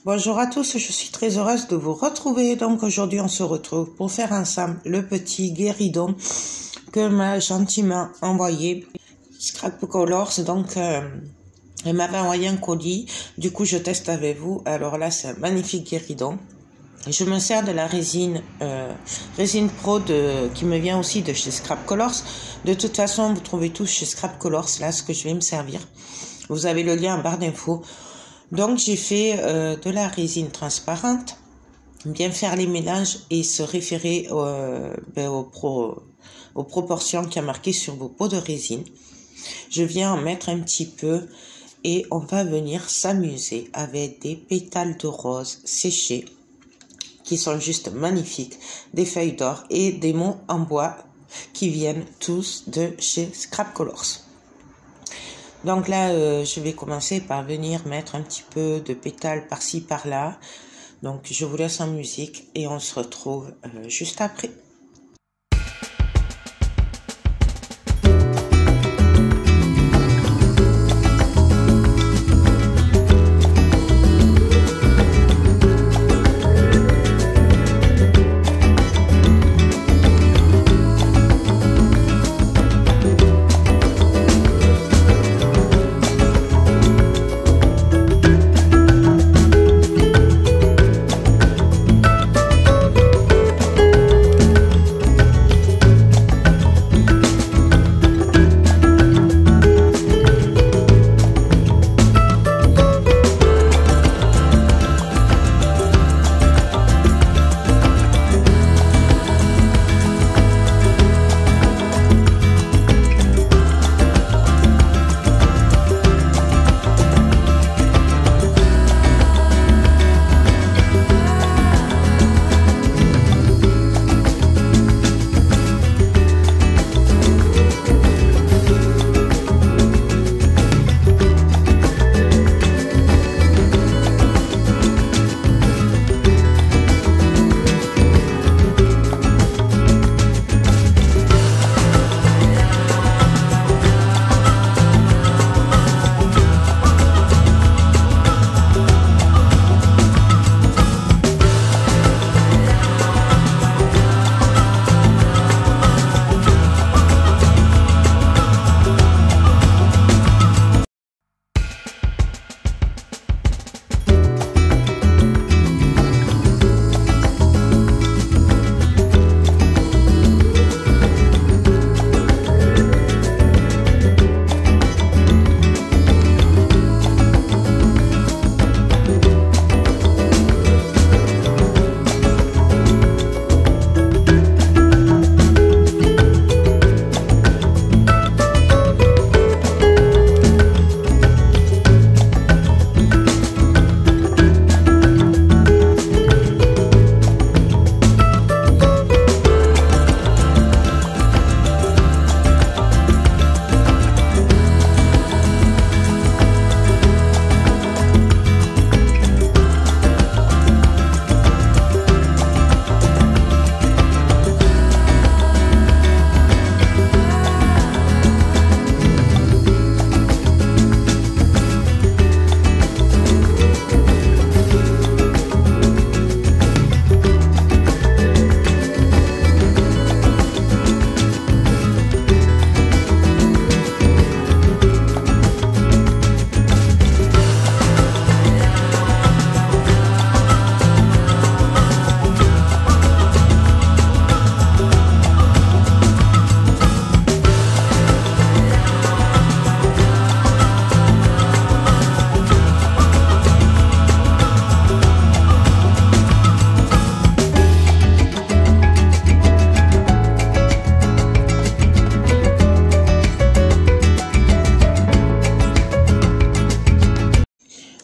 Bonjour à tous, je suis très heureuse de vous retrouver. Donc aujourd'hui on se retrouve pour faire ensemble le petit guéridon que m'a gentiment envoyé Scrap Colors. Donc elle m'avait envoyé un colis, du coup je teste avec vous. Alors là c'est un magnifique guéridon. Je me sers de la résine Pro qui me vient aussi de chez Scrap Colors. De toute façon vous trouvez tout chez Scrap Colors, là ce que je vais me servir. Vous avez le lien en barre d'infos. Donc j'ai fait de la résine transparente, bien faire les mélanges et se référer aux proportions qu'il y a marquées sur vos pots de résine. Je viens en mettre un petit peu et on va venir s'amuser avec des pétales de rose séchés qui sont juste magnifiques, des feuilles d'or et des mots en bois qui viennent tous de chez Scrap Colors. Donc là, je vais commencer par venir mettre un petit peu de pétales par-ci, par-là. Donc je vous laisse en musique et on se retrouve juste après.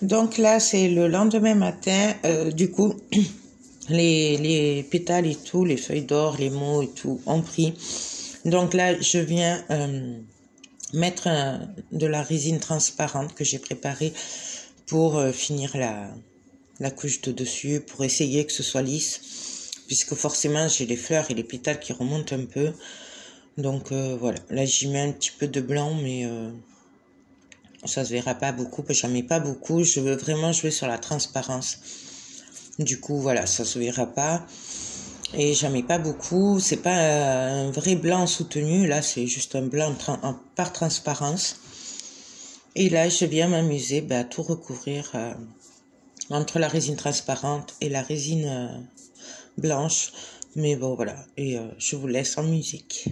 Donc là, c'est le lendemain matin. Du coup, les pétales et tout, les feuilles d'or, les mots et tout ont pris. Donc là, je viens mettre de la résine transparente que j'ai préparée pour finir la couche de dessus, pour essayer que ce soit lisse. Puisque forcément, j'ai les fleurs et les pétales qui remontent un peu. Donc voilà, là j'y mets un petit peu de blanc, mais Ça se verra pas beaucoup, parce que j'en mets pas beaucoup. Je veux vraiment jouer sur la transparence. Du coup, voilà, ça se verra pas. Et j'en mets pas beaucoup. C'est pas un vrai blanc soutenu. Là, c'est juste un blanc par transparence. Et là, je viens m'amuser à tout recouvrir entre la résine transparente et la résine blanche. Mais bon, voilà. Et je vous laisse en musique.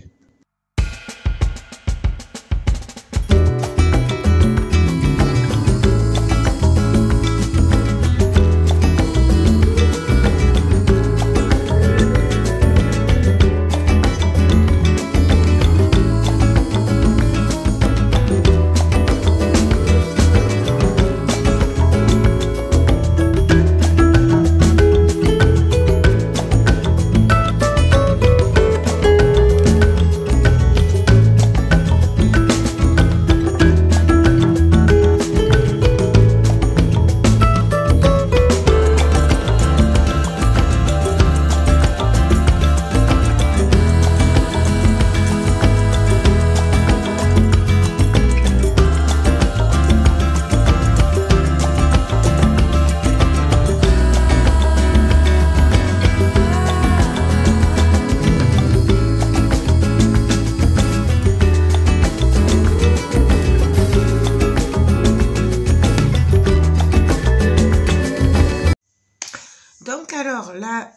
Donc alors là,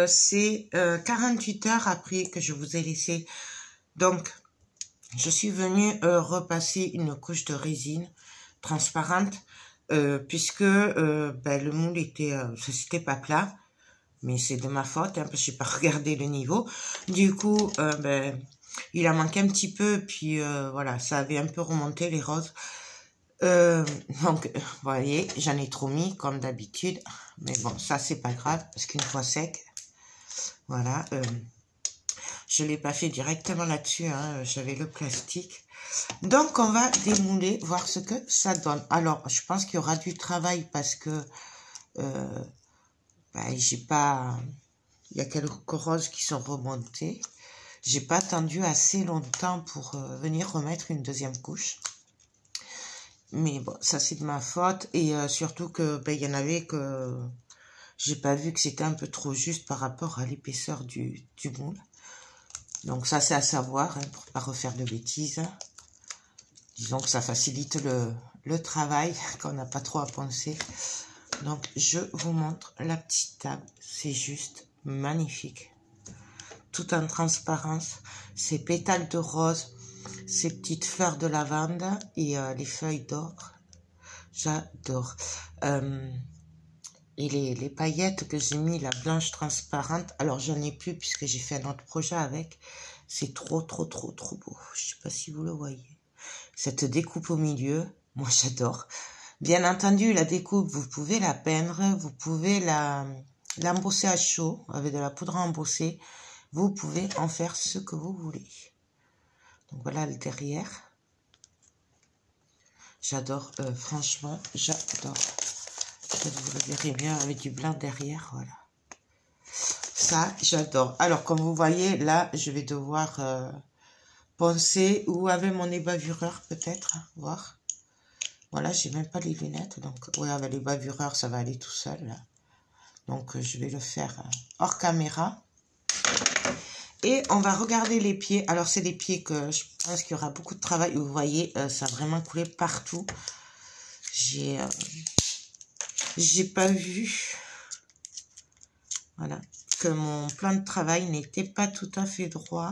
c'est 48 heures après que je vous ai laissé. Donc, je suis venue repasser une couche de résine transparente puisque le moule était, c'était pas plat. Mais c'est de ma faute, parce que je n'ai pas regardé le niveau. Du coup, il a manqué un petit peu, puis voilà, ça avait un peu remonté les roses. Donc, vous voyez, j'en ai trop mis, comme d'habitude. Mais bon, ça, c'est pas grave, parce qu'une fois sec, voilà. Je ne l'ai pas fait directement là-dessus, hein, j'avais le plastique. Donc, on va démouler, voir ce que ça donne. Alors, je pense qu'il y aura du travail, parce que j'ai pas... Il y a quelques roses qui sont remontées. J'ai pas attendu assez longtemps pour venir remettre une deuxième couche. Mais bon, ça c'est de ma faute. Et surtout que il y en avait que j'ai pas vu que c'était un peu trop juste par rapport à l'épaisseur du moule. Donc ça c'est à savoir, hein, pour pas refaire de bêtises. Disons que ça facilite le travail, qu'on n'a pas trop à penser. Donc je vous montre la petite table. C'est juste magnifique. Tout en transparence. Ces pétales de rose. Ces petites fleurs de lavande et les feuilles d'or. J'adore. Et les paillettes que j'ai mis, la blanche transparente. Alors, j'en ai plus puisque j'ai fait un autre projet avec. C'est trop beau. Je sais pas si vous le voyez. Cette découpe au milieu, moi j'adore. Bien entendu, la découpe, vous pouvez la peindre. Vous pouvez l'embosser à chaud avec de la poudre à embosser. Vous pouvez en faire ce que vous voulez. Donc voilà le derrière. J'adore, franchement, j'adore. Peut-être vous le verrez bien avec du blanc derrière, voilà. Ça, j'adore. Alors, comme vous voyez, là, je vais devoir poncer ou avec mon ébavureur, peut-être, voir. Voilà, j'ai même pas les lunettes, donc, ouais, avec l'ébavureur, ça va aller tout seul, là. Donc, je vais le faire hors caméra. Et on va regarder les pieds. Alors, c'est des pieds que je pense qu'il y aura beaucoup de travail. Vous voyez, ça a vraiment coulé partout. J'ai pas vu, voilà, que mon plan de travail n'était pas tout à fait droit.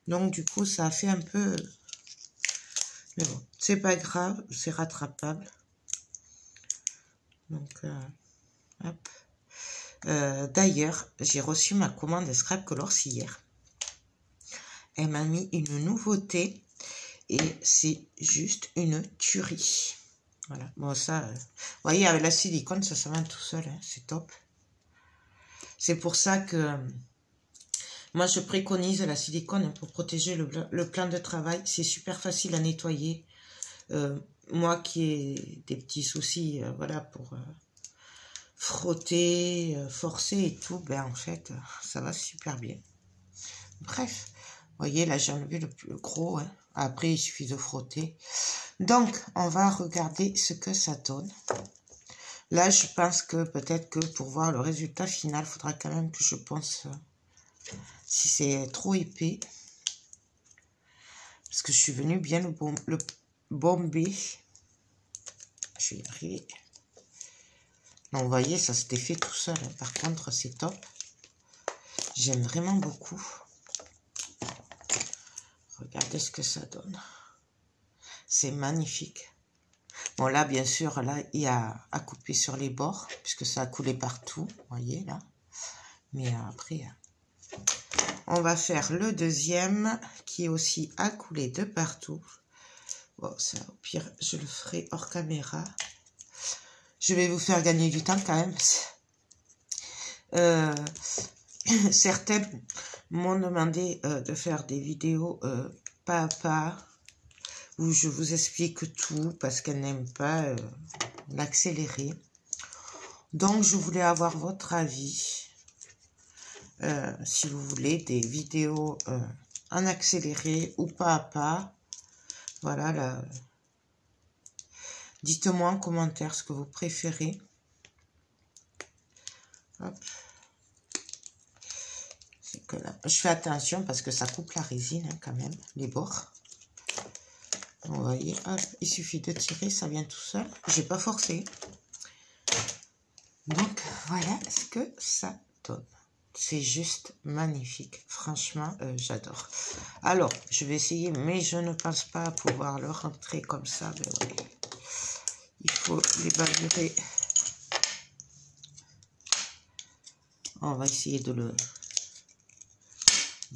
Donc, du coup, ça a fait un peu... Mais bon, c'est pas grave, c'est rattrapable. Donc, hop. D'ailleurs, j'ai reçu ma commande Scrap Colors hier. Elle m'a mis une nouveauté et c'est juste une tuerie. Voilà, bon ça, vous voyez, avec la silicone, ça va tout seul, hein, c'est top. C'est pour ça que moi, je préconise la silicone pour protéger le plan de travail. C'est super facile à nettoyer. Moi qui ai des petits soucis, voilà, pour... frotter, forcer et tout, en fait, ça va super bien. Bref, vous voyez, là, j'ai enlevé le plus gros. Hein. Après, il suffit de frotter. Donc, on va regarder ce que ça donne. Là, je pense que peut-être que pour voir le résultat final, il faudra quand même que je pense si c'est trop épais. Parce que je suis venue bien le bomber. Je vais y arriver. Donc, vous voyez, ça se défait tout seul. Hein. Par contre, c'est top. J'aime vraiment beaucoup. Regardez ce que ça donne. C'est magnifique. Bon, là, bien sûr, là, il y a à couper sur les bords, puisque ça a coulé partout. Vous voyez, là. Mais après, on va faire le deuxième, qui est aussi à couler de partout. Bon, ça, au pire, je le ferai hors caméra. Je vais vous faire gagner du temps, quand même. Certains m'ont demandé de faire des vidéos pas à pas, où je vous explique tout parce qu'elle n'aime pas l'accélérer. Donc, je voulais avoir votre avis. Si vous voulez des vidéos en accéléré ou pas à pas. Voilà, là. Dites-moi en commentaire ce que vous préférez. Hop. C'est que là, je fais attention parce que ça coupe la résine hein, quand même, les bords. Vous voyez, hop, il suffit de tirer, ça vient tout seul. J'ai pas forcé. Donc, voilà ce que ça donne. C'est juste magnifique. Franchement, j'adore. Alors, je vais essayer, mais je ne pense pas pouvoir le rentrer comme ça. Mais oui, il faut les balurer. On va essayer de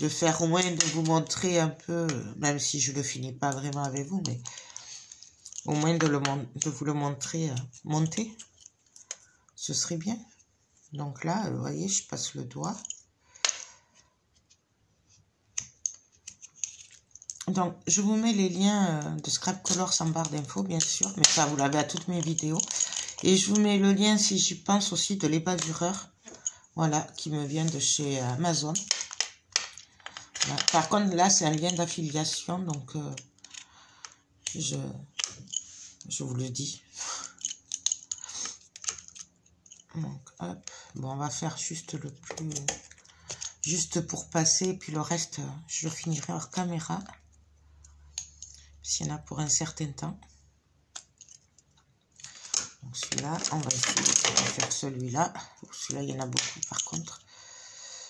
faire au moins, de vous montrer un peu, même si je ne le finis pas vraiment avec vous, mais au moins de vous le montrer monter. Ce serait bien. Donc là, vous voyez, je passe le doigt. Donc, je vous mets les liens de Scrap Colors en barre d'infos, bien sûr. Mais ça, vous l'avez à toutes mes vidéos. Et je vous mets le lien, si j'y pense aussi, de l'ébavureur. Voilà, qui me vient de chez Amazon. Voilà. Par contre, là, c'est un lien d'affiliation. Donc, je vous le dis. Donc, hop. Bon, on va faire juste le plus... Juste pour passer. Puis le reste, je le finirai hors caméra. S'il y en a pour un certain temps. Donc celui-là, on va essayer de faire celui-là. Celui-là, il y en a beaucoup par contre.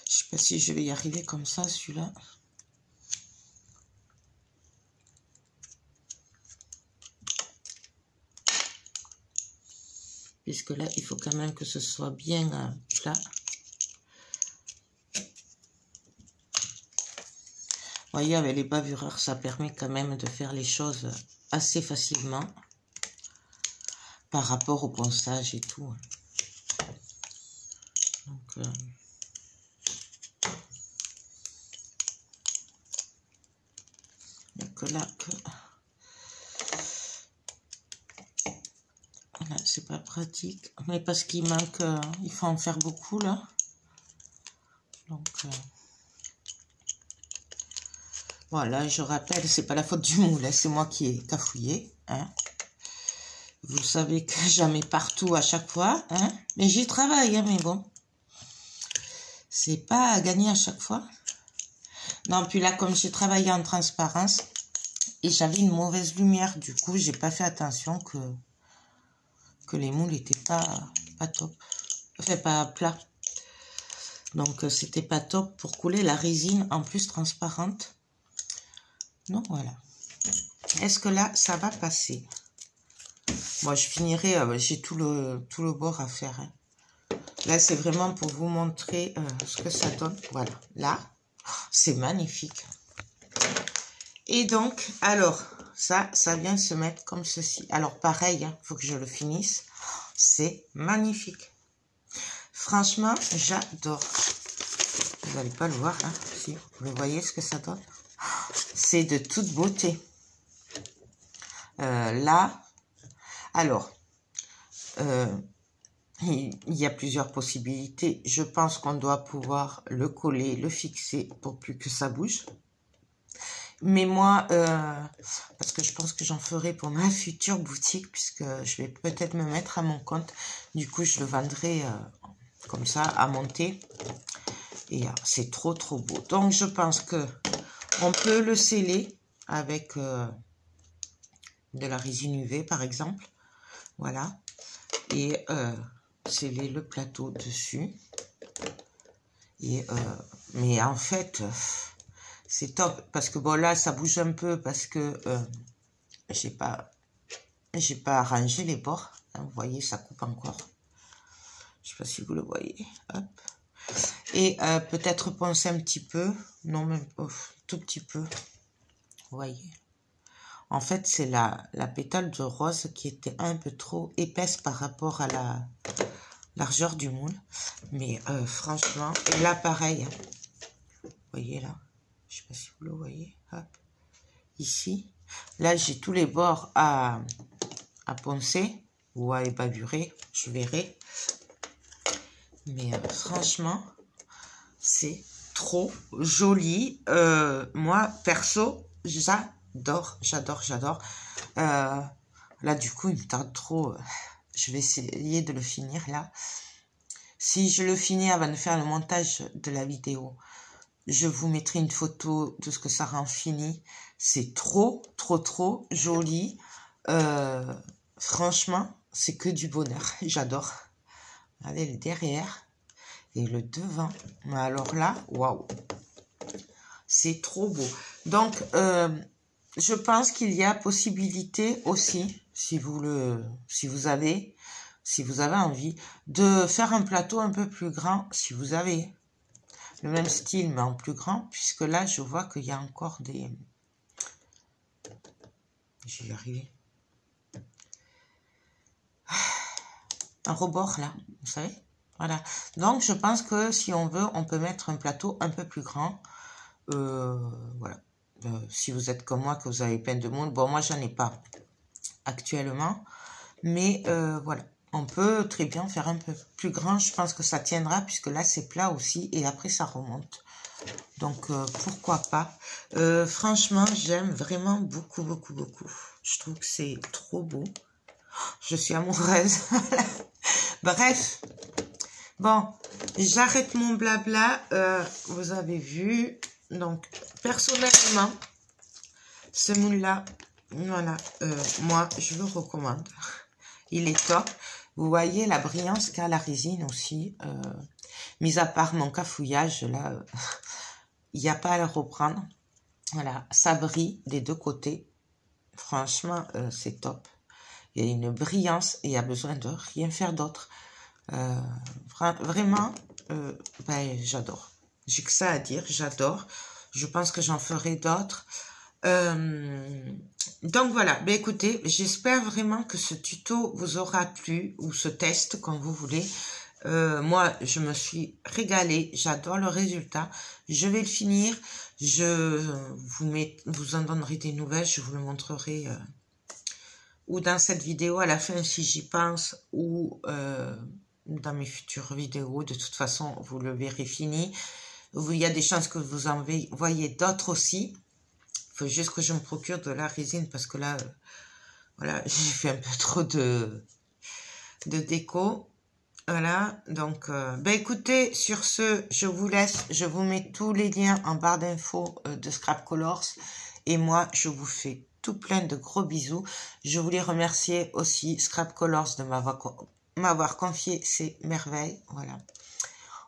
Je ne sais pas si je vais y arriver comme ça, celui-là. Puisque là, il faut quand même que ce soit bien plat. Vous voyez, avec les bavureurs, ça permet quand même de faire les choses assez facilement par rapport au ponçage et tout. Donc, là que... Voilà, c'est pas pratique. Mais parce qu'il manque... il faut en faire beaucoup, là. Donc... Voilà, je rappelle, c'est pas la faute du moule, hein, c'est moi qui ai cafouillé. Hein. Vous savez que j'en mets partout à chaque fois. Hein, mais j'y travaille, hein, mais bon. C'est pas à gagner à chaque fois. Non, puis là, comme j'ai travaillé en transparence, et j'avais une mauvaise lumière, du coup, j'ai pas fait attention que les moules n'étaient pas top. Enfin, pas plat. Donc, c'était pas top pour couler la résine, en plus transparente. Donc voilà. Est-ce que là, ça va passer? Moi, je finirai, j'ai tout le bord à faire. Hein. Là, c'est vraiment pour vous montrer ce que ça donne. Voilà, là, c'est magnifique. Et donc, alors, ça vient se mettre comme ceci. Alors, pareil, il faut que je le finisse. C'est magnifique. Franchement, j'adore. Vous n'allez pas le voir, hein. Si, vous voyez ce que ça donne? C'est de toute beauté. Là, alors, il y a plusieurs possibilités. Je pense qu'on doit pouvoir le coller, le fixer pour plus que ça bouge. Mais moi, parce que je pense que j'en ferai pour ma future boutique, puisque je vais peut-être me mettre à mon compte. Du coup, je le vendrai comme ça, à monter. Et c'est trop, trop beau. Donc, je pense que on peut le sceller avec de la résine UV, par exemple. Voilà. Et sceller le plateau dessus. Et, mais en fait, c'est top. Parce que bon, là, ça bouge un peu parce que j'ai pas arrangé les bords. Hein, vous voyez, ça coupe encore. Je sais pas si vous le voyez. Hop. Et peut-être poncer un petit peu. Non, même tout petit peu. Vous voyez. En fait, c'est la pétale de rose qui était un peu trop épaisse par rapport à la largeur du moule. Mais franchement, et là, pareil. Vous voyez là. Je sais pas si vous le voyez. Hop. Ici. Là, j'ai tous les bords à poncer ou à ébaburer. Je verrai. Mais franchement, c'est trop joli. Moi, perso, j'adore. Là, du coup, il me tarde trop. Je vais essayer de le finir là. Si je le finis avant de faire le montage de la vidéo, je vous mettrai une photo de ce que ça rend fini. C'est trop joli. Franchement, c'est que du bonheur. J'adore. Allez, le derrière et le devant. Mais alors là, waouh. C'est trop beau. Donc, je pense qu'il y a possibilité aussi, si vous avez envie, de faire un plateau un peu plus grand, si vous avez le même style, mais en plus grand, puisque là, je vois qu'il y a encore des... J'y vais arriver. Un rebord, là, vous savez. Voilà. Donc, je pense que si on veut, on peut mettre un plateau un peu plus grand. Voilà. Si vous êtes comme moi, que vous avez plein de monde. Bon, moi, j'en ai pas actuellement. Mais voilà. On peut très bien faire un peu plus grand. Je pense que ça tiendra, puisque là, c'est plat aussi. Et après, ça remonte. Donc, pourquoi pas. Franchement, j'aime vraiment beaucoup. Je trouve que c'est trop beau. Je suis amoureuse. Bref. Bon, j'arrête mon blabla. Vous avez vu. Donc, personnellement, ce moule-là, voilà, moi, je le recommande. Il est top. Vous voyez la brillance qu'a la résine aussi. Mis à part mon cafouillage, là, il n'y a pas à le reprendre. Voilà, ça brille des deux côtés. Franchement, c'est top. Il y a une brillance et il y a besoin de rien faire d'autre. Vraiment, ben, j'adore. J'ai que ça à dire, j'adore. Je pense que j'en ferai d'autres. Donc voilà, ben écoutez, j'espère vraiment que ce tuto vous aura plu, ou ce test, comme vous voulez. Moi, je me suis régalée, j'adore le résultat. Je vais le finir, je vous en donnerai des nouvelles, je vous le montrerai ou dans cette vidéo à la fin si j'y pense, ou dans mes futures vidéos. De toute façon, vous le verrez fini. Il y a des chances que vous en voyez d'autres aussi. Il faut juste que je me procure de la résine parce que là, voilà, j'ai fait un peu trop de déco. Voilà, donc, ben écoutez, sur ce, je vous laisse. Je vous mets tous les liens en barre d'infos de Scrap Colors. Et moi, je vous fais tout plein de gros bisous. Je voulais remercier aussi Scrap Colors de m'avoir confié ces merveilles. Voilà,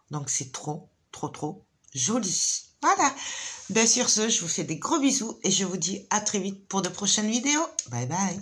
donc c'est trop joli. Voilà. Ben sur ce, je vous fais des gros bisous et je vous dis à très vite pour de prochaines vidéos. Bye bye.